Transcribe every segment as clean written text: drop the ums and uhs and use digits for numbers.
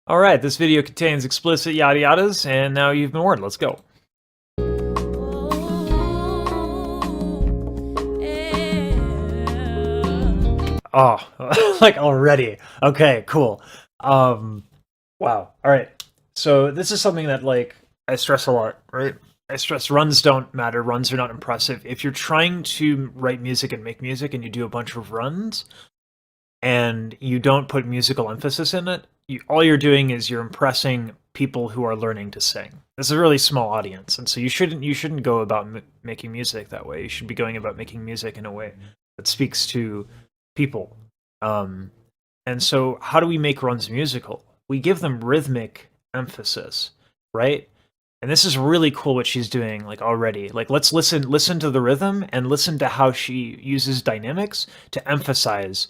Alright, this video contains explicit yada yadas, and now you've been warned. Let's go. Oh, like already. Okay, cool. Wow. Alright. So this is something that, like, I stress a lot, right? I stress runs don't matter. Runs are not impressive. If you're trying to write music and make music and you do a bunch of runs and you don't put musical emphasis in it, all you're doing is you're impressing people who are learning to sing. This is a really small audience, and so you shouldn't go about making music that way. You should be going about making music in a way that speaks to people. And so how do we make runs musical? We give them rhythmic emphasis, right? And this is really cool what she's doing, like, already. Like, let's listen to the rhythm and listen to how she uses dynamics to emphasize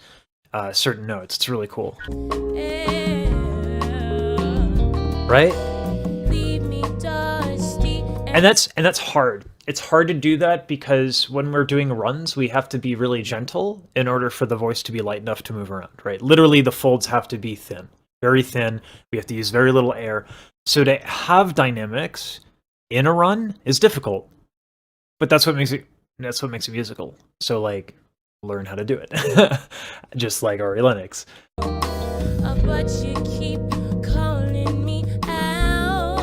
certain notes. It's really cool. Right? And that's hard. It's hard to do that because when we're doing runs, we have to be really gentle in order for the voice to be light enough to move around, right? Literally, the folds have to be thin, very thin. We have to use very little air. So to have dynamics in a run is difficult, but that's what makes it musical. So, like, learn how to do it, just like Ari Lennox. But you keep calling me out.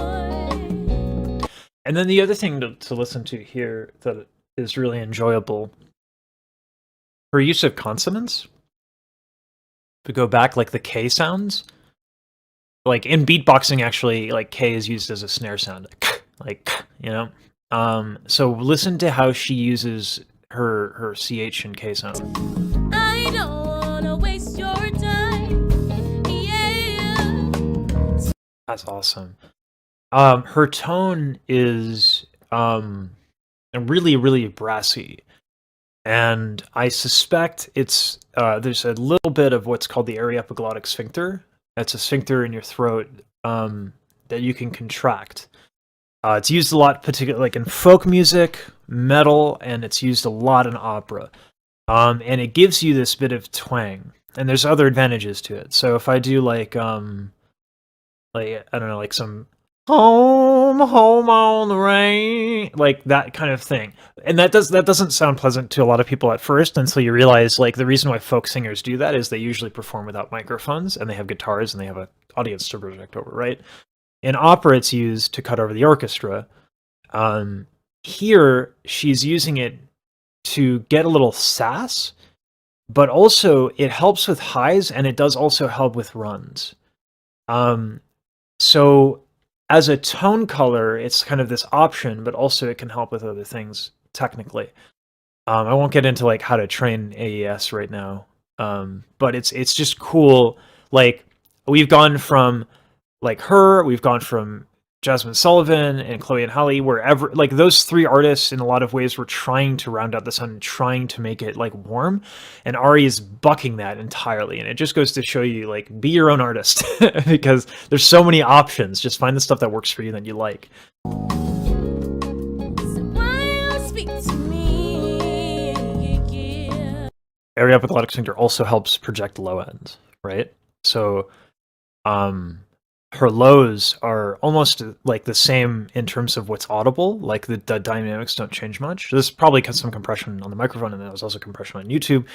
And then the other thing to listen to here that is really enjoyable, her use of consonants. To go back, like the K sounds, like in beatboxing, actually, like K is used as a snare sound, like, you know. So listen to how she uses her CH and K sound. I don't wanna waste your time. Yeah. That's awesome. Her tone is really, really brassy. And I suspect it's there's a little bit of what's called the aryepiglottic sphincter. That's a sphincter in your throat that you can contract. It's used a lot, particularly like in folk music, metal, and it's used a lot in opera. And it gives you this bit of twang, and there's other advantages to it. So if I do like I don't know, like some home on the rain, like that kind of thing, and that doesn't sound pleasant to a lot of people at first until you realize, like, the reason why folk singers do that is they usually perform without microphones and they have guitars and they have an audience to project over, right? In opera, it's used to cut over the orchestra. Here, she's using it to get a little sass, but also it helps with highs, and it does also help with runs. So as a tone color, it's kind of this option, but also it can help with other things technically. I won't get into like how to train AES right now, but it's just cool. Like, we've gone from like her, we've gone from Jasmine Sullivan and Chloe and Halle, wherever, like, those three artists in a lot of ways were trying to round out the sound and trying to make it like warm, and Ari is bucking that entirely. And it just goes to show you, like, be your own artist because there's so many options. Just find the stuff that works for you that you like. Aryepiglottic sphincter also helps project low ends, right? So her lows are almost like the same in terms of what's audible, like the dynamics don't change much. There's probably some compression on the microphone, and there's also compression on YouTube.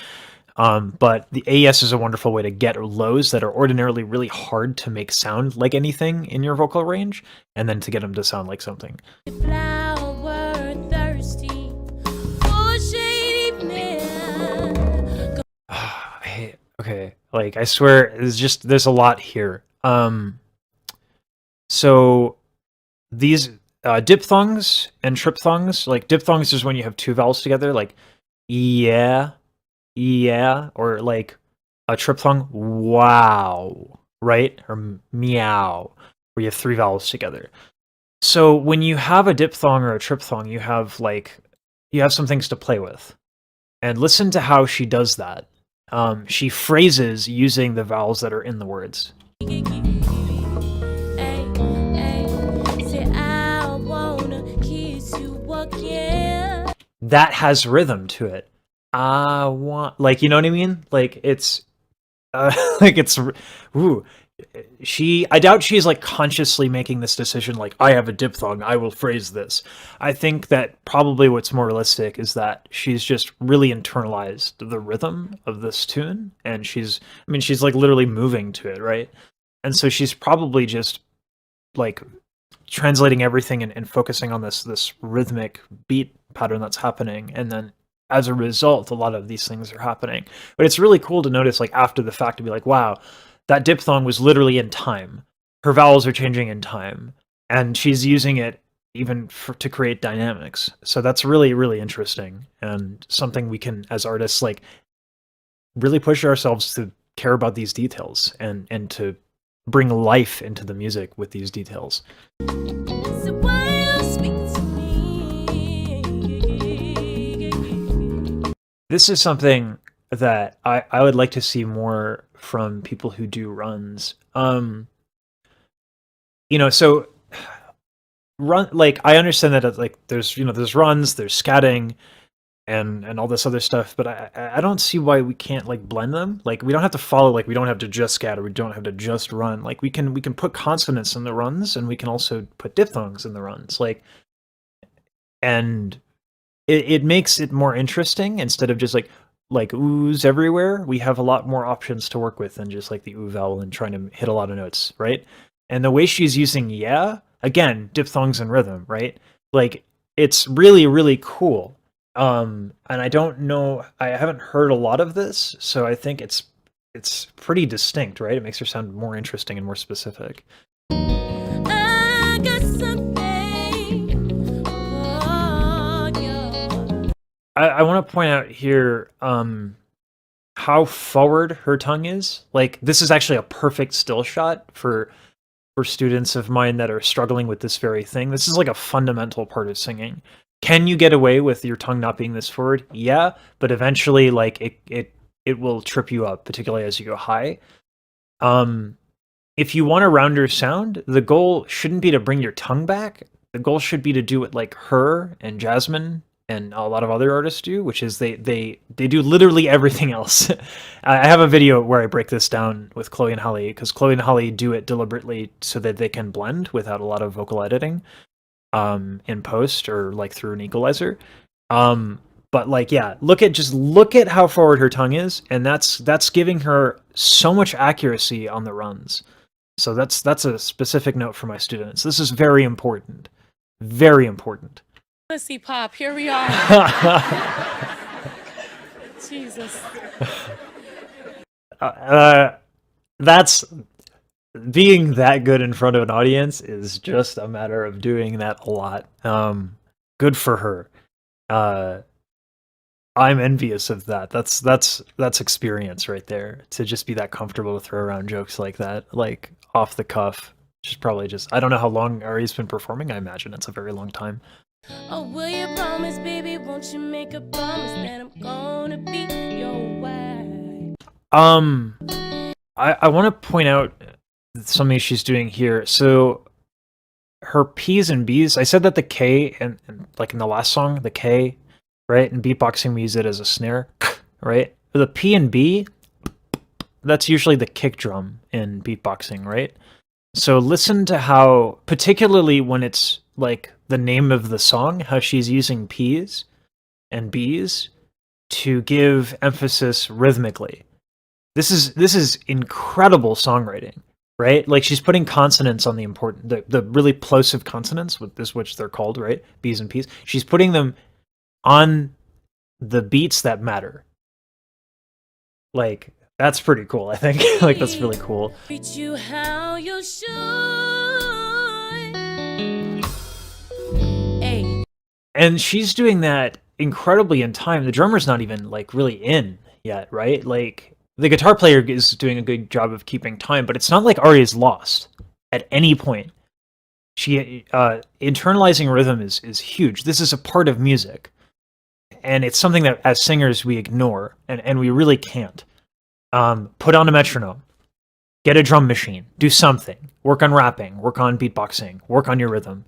But the AES is a wonderful way to get lows that are ordinarily really hard to make sound like anything in your vocal range, and then to get them to sound like something. Okay, like, I swear, there's a lot here. So these diphthongs and triphthongs, like diphthongs is when you have two vowels together, like yeah, or like a triphthong, wow, right? Or meow, where you have three vowels together. So when you have a diphthong or a triphthong, you have some things to play with. And listen to how she does that. She phrases using the vowels that are in the words. That has rhythm to it. I want, like, you know what I mean? Like, it's like, it's, ooh, I doubt she's like consciously making this decision like, I have a diphthong, I will phrase this. I think that probably what's more realistic is that she's just really internalized the rhythm of this tune, and she's like literally moving to it, right? And so she's probably just like translating everything and focusing on this rhythmic beat pattern that's happening, and then as a result a lot of these things are happening. But it's really cool to notice like after the fact to be like, wow, that diphthong was literally in time, her vowels are changing in time, and she's using it even to create dynamics. So that's really, really interesting, and something we can as artists like really push ourselves to care about these details and to bring life into the music with these details. So why you speak to me? This is something that I would like to see more from people who do runs. So run, like, I understand that like there's runs, there's scatting, and all this other stuff, but I don't see why we can't like blend them. Like, we don't have to follow, like, we don't have to just scatter, we don't have to just run. Like, we can put consonants in the runs, and we can also put diphthongs in the runs. Like, and it makes it more interesting instead of just like oohs everywhere. We have a lot more options to work with than just like the ooh vowel and trying to hit a lot of notes, right? And the way she's using again, diphthongs and rhythm, right? Like, it's really, really cool. And I don't know, I haven't heard a lot of this, so I think it's pretty distinct, right? It makes her sound more interesting and more specific. I got something for you. I want to point out here how forward her tongue is. Like, this is actually a perfect still shot for students of mine that are struggling with this very thing. This is like a fundamental part of singing. Can you get away with your tongue not being this forward? Yeah, but eventually, like, it will trip you up, particularly as you go high. If you want a rounder sound, the goal shouldn't be to bring your tongue back. The goal should be to do it like her and Jasmine and a lot of other artists do, which is they do literally everything else. I have a video where I break this down with Chloe and Holly, because Chloe and Holly do it deliberately so that they can blend without a lot of vocal editing in post or like through an equalizer. But like, yeah, look at how forward her tongue is, and that's giving her so much accuracy on the runs. So that's a specific note for my students. This is very important. Very important. Pussy pop, here we are. Jesus. That's being that good in front of an audience is just a matter of doing that a lot. Good for her. I'm envious of that. That's experience right there, to just be that comfortable to throw around jokes like that, like off the cuff. Which is probably just, I don't know how long Ari's been performing. I imagine it's a very long time. Oh, will you promise, baby? Won't you make a promise that I'm gonna be your wife? I want to point out something she's doing here. So her P's and B's, I said that the K, and like in the last song, the K, right? In beatboxing, we use it as a snare, right? The P and B, that's usually the kick drum in beatboxing, right? So listen to how, particularly when it's like the name of the song, how she's using P's and B's to give emphasis rhythmically. This is incredible songwriting, right? Like, she's putting consonants on the important, the really plosive consonants, which they're called, right? B's and P's. She's putting them on the beats that matter. Like, that's pretty cool, I think. Like, that's really cool. Treat you how you should. Hey. And she's doing that incredibly in time. The drummer's not even like really in yet, right? Like, the guitar player is doing a good job of keeping time, but it's not like Ari is lost at any point. She internalizing rhythm is huge. This is a part of music, and it's something that as singers we ignore, and we really can't. Put on a metronome, get a drum machine, do something, work on rapping, work on beatboxing, work on your rhythm.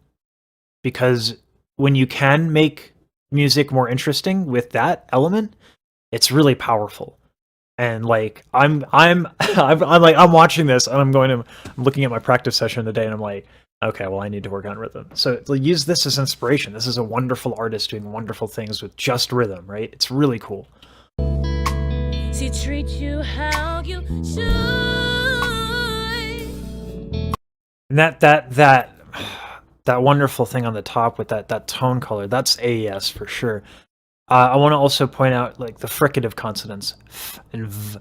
Because when you can make music more interesting with that element, it's really powerful. And like I'm watching this and I'm looking at my practice session today and I'm like, okay, well I need to work on rhythm. So use this as inspiration. This is a wonderful artist doing wonderful things with just rhythm, right? It's really cool. She treats you how you should. And that wonderful thing on the top with that tone color, that's AES for sure. I want to also point out like the fricative consonants, f and v.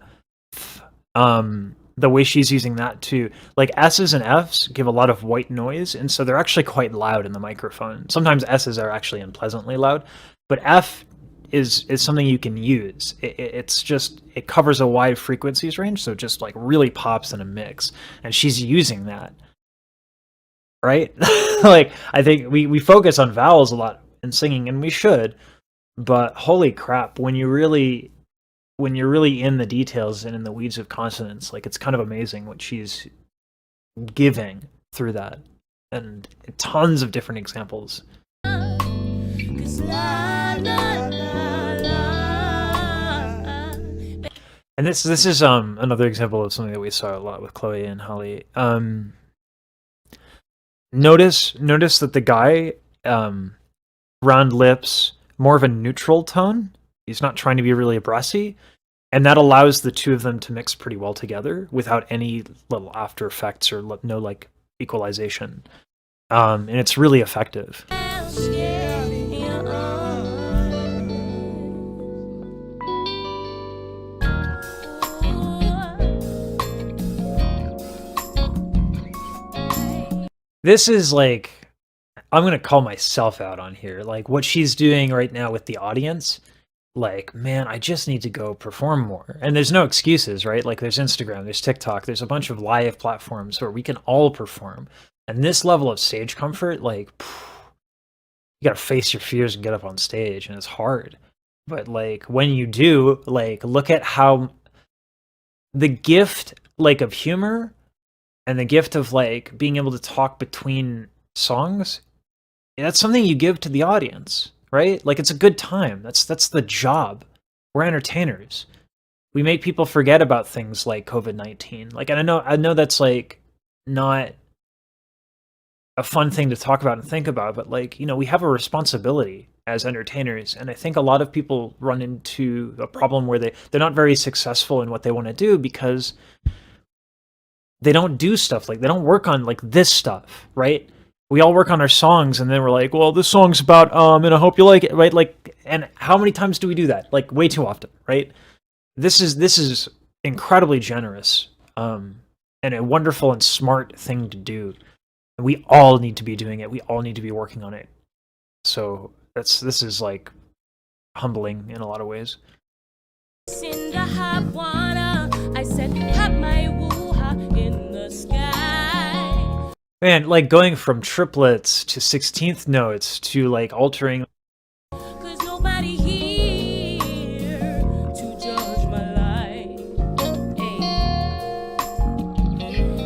The way she's using that too, like S's and F's give a lot of white noise, and so they're actually quite loud in the microphone. Sometimes S's are actually unpleasantly loud, but F is something you can use. It's just, it covers a wide frequencies range, so it just like really pops in a mix, and she's using that, right? Like I think we focus on vowels a lot in singing, and we should, but holy crap, when you're really in the details and in the weeds of consonants, like it's kind of amazing what she's giving through that, and tons of different examples. And this is another example of something that we saw a lot with Chloe and Holly. Notice that the guy, round lips, more of a neutral tone. He's not trying to be really brassy, and that allows the two of them to mix pretty well together without any little after effects or no like equalization, and it's really effective. This is like, I'm gonna call myself out on here. Like what she's doing right now with the audience, like, man, I just need to go perform more. And there's no excuses, right? Like there's Instagram, there's TikTok, there's a bunch of live platforms where we can all perform. And this level of stage comfort, like, you gotta face your fears and get up on stage, and it's hard. But like when you do, like, look at how the gift like of humor and the gift of like being able to talk between songs, that's something you give to the audience, right? Like it's a good time. That's the job. We're entertainers. We make people forget about things like COVID-19. Like, and I know that's like not a fun thing to talk about and think about, but like, you know, we have a responsibility as entertainers, and I think a lot of people run into a problem where they're not very successful in what they want to do because they don't do stuff, like they don't work on like this stuff, right? We all work on our songs, and then we're like, well, this song's about and I hope you like it, right? Like, and how many times do we do that? Like way too often, right? This is incredibly generous, and a wonderful and smart thing to do. And we all need to be doing it. We all need to be working on it. So this is like humbling in a lot of ways. In the hot water, I said, hot my woo-ha in the sky. Man, like going from triplets to 16th notes to like altering. Cause nobody here to judge my life. Hey.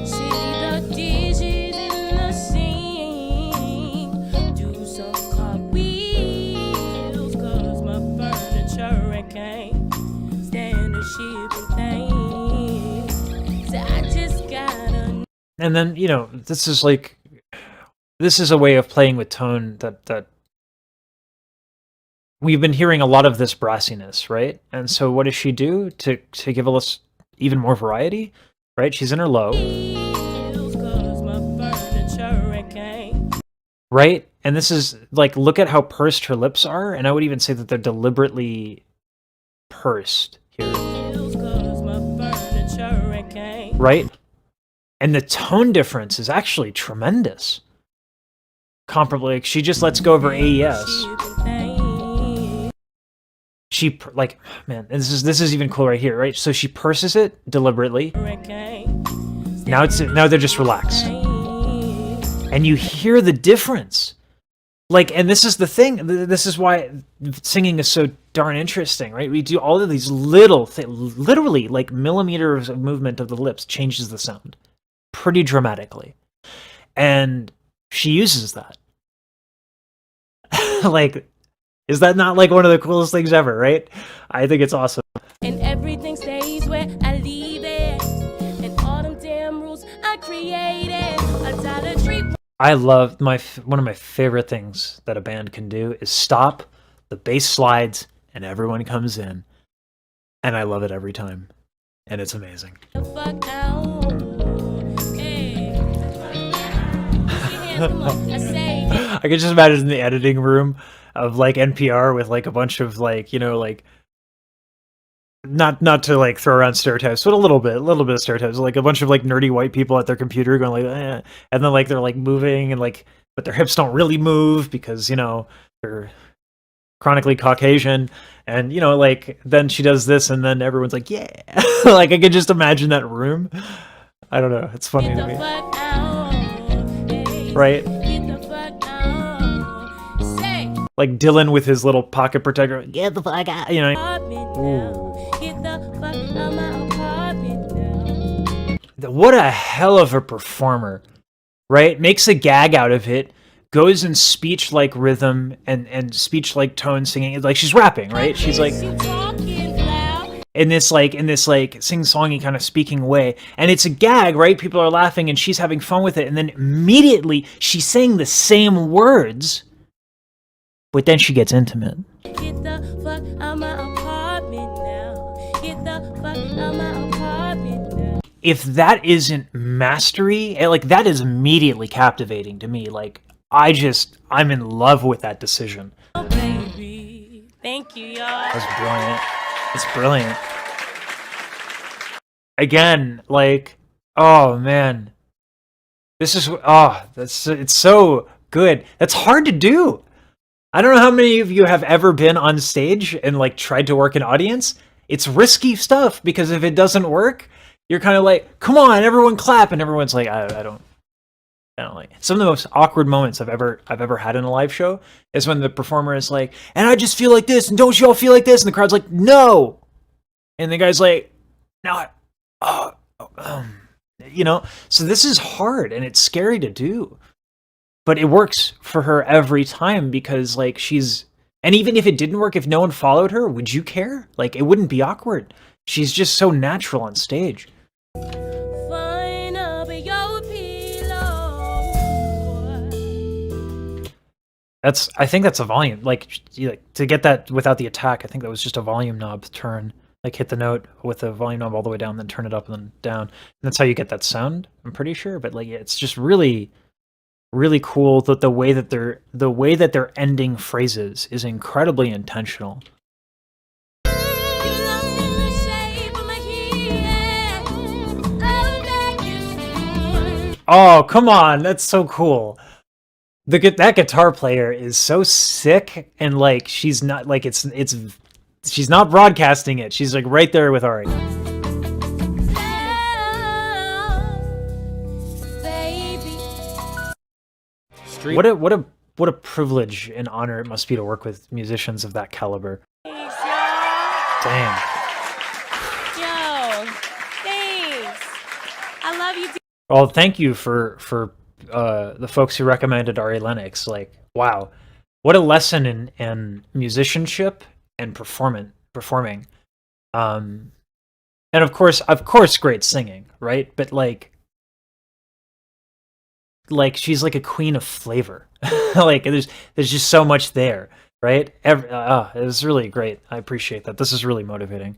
See the dishes in the sink. Do some cartwheels, cause my furniture it can't stand the shipping thing. So I just gotta. And then, you know, this is a way of playing with tone that we've been hearing a lot of this brassiness, right? And so what does she do to give us even more variety, right? She's in her low, right? And this is like, look at how pursed her lips are, and I would even say that they're deliberately pursed here, right? And the tone difference is actually tremendous. Comparably, like she just lets go of her AES. She like, man, this is even cool right here, right? So she purses it deliberately. Now they're just relaxed, and you hear the difference. Like, and this is the thing. This is why singing is so darn interesting, right? We do all of these little things, literally like millimeters of movement of the lips changes the sound pretty dramatically, and she uses that. Like, is that not like one of the coolest things ever, right? I think it's awesome. And everything stays I love one of my favorite things that a band can do is stop, the bass slides, and everyone comes in, and I love it every time, and it's amazing. The fuck out. Hey. Put your hands, come on. I say, I could just imagine the editing room of like NPR with like a bunch of like, you know, like not to like throw around stereotypes, but a little bit of stereotypes, like a bunch of like nerdy white people at their computer going like, and then like they're like moving and like, but their hips don't really move because, you know, they're chronically Caucasian, and you know, like then she does this, and then everyone's like, yeah, like I could just imagine that room. I don't know, it's funny get to the me, fuck out. Hey. right? Get the fuck out. Say, Like Dylan with his little pocket protector, get the fuck out, you know. apartment now. Get the fuck out my apartment now. What a hell of a performer, right? Makes a gag out of it, goes in speech like rhythm and speech like tone singing, like she's rapping, right? She's like You talking loud. in this like sing-songy kind of speaking way, and it's a gag, right? People are laughing and she's having fun with it, and then immediately she's saying the same words, but then she gets intimate. Get the fuck out my apartment now. Get the fuck out my apartment now. If that isn't mastery, like that is immediately captivating to me. Like I'm in love with that decision. Oh, baby. Thank you, y'all. That's brilliant. It's brilliant. Again, like, oh man, it's so good. That's hard to do. I don't know how many of you have ever been on stage and like tried to work an audience. It's risky stuff because if it doesn't work, you're kind of like, come on, everyone clap, and everyone's like, I don't like. Some of the most awkward moments I've ever had in a live show is when the performer is like, and I just feel like this, and don't you all feel like this? And the crowd's like, no. And the guy's like, no, you know. So this is hard and it's scary to do, but it works for her every time because like and even if it didn't work, if no one followed her, would you care? Like it wouldn't be awkward. She's just so natural on stage. Fine up your pillow. I think that's a volume. Like to get that without the attack, I think that was just a volume knob turn. Like hit the note with the volume knob all the way down, then turn it up and then down. And that's how you get that sound, I'm pretty sure. But like it's just really, really cool that the way that they're ending phrases is incredibly intentional. Oh, come on, that's so cool. That guitar player is so sick, and like she's not like she's not broadcasting it. She's like right there with Ari. What a privilege and honor it must be to work with musicians of that caliber. Thanks, y'all. Damn. Yo, thanks. I love you. Well, thank you for the folks who recommended Ari Lennox. Like, wow, what a lesson in musicianship and performing. And of course, great singing, right? But like she's like a queen of flavor. Like there's just so much there, right? It was really great. I appreciate that. This is really motivating.